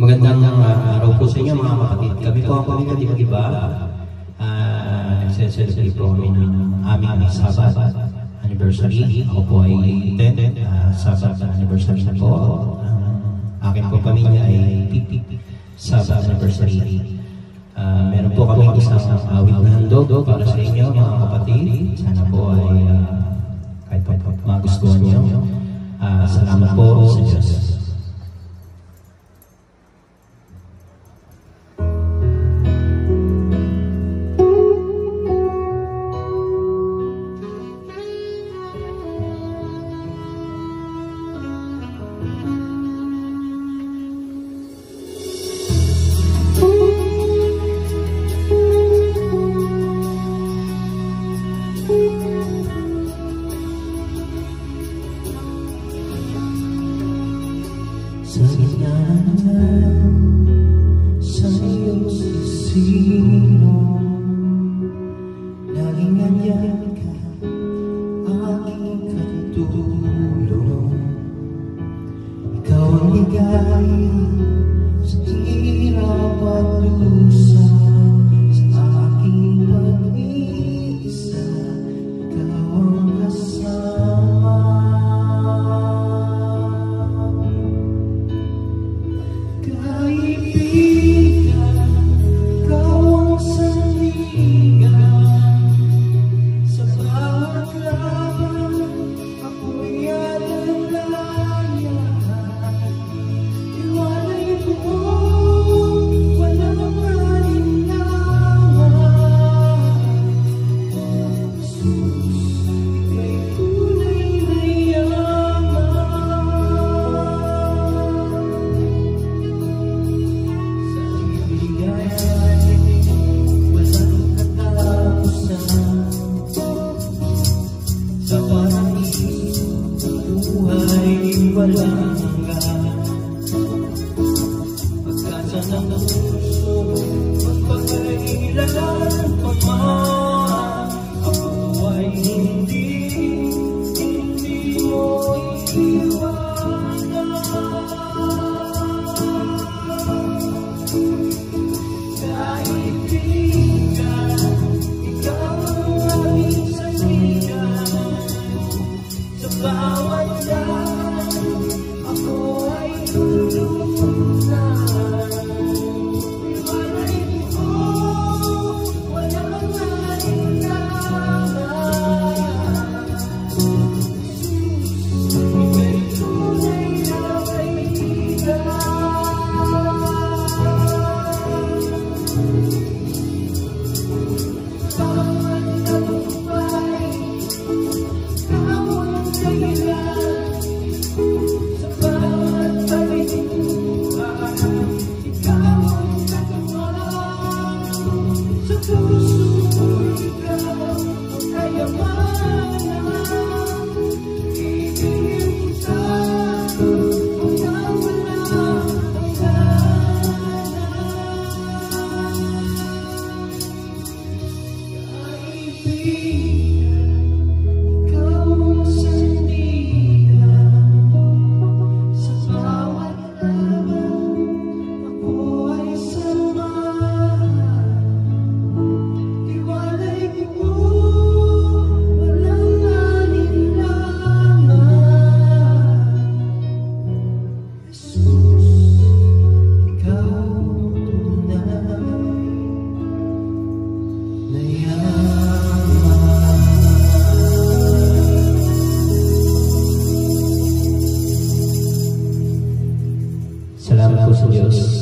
Magandang araw po sa inyo mga kapatid. Kami po ang pamilya iba-iba. Nagse-celebrate po kami ng aming Sabat anniversary. Ako po ay 10 Sabat anniversary na po. Aking po pamilya ay 50 Sabat anniversary. Meron po kami isang awit na handog para sa inyo mga kapatid. Sana po ay kahit pa magustuhan niyo. Salamat po sa Diyos. Sa iyong sisino, laging nandiyan ka, aking katulong. Ikaw ang ligaya sa hirap at lusa, sa aking pag-iisa, ikaw ang kasama. Kaibigan, ikaw ang sandigan, sa bawat laban ako'y alalayan. Iwalay ko, walang alinlangan. Jesus, ika'y tunay na yaman. Walang hanggan, pagkasa ng puso, magpakailan pa man, ako ay hindi mo iiwanan. Kaibigan, ikaw ang aming sandigan, sa bawat ako ay tulungan. Iwalay ko, walang alinlangan. Ika'y tunay na kaibigan. Bawat tagumpay, ikaw ang dahilan. Salamat po sa Diyos.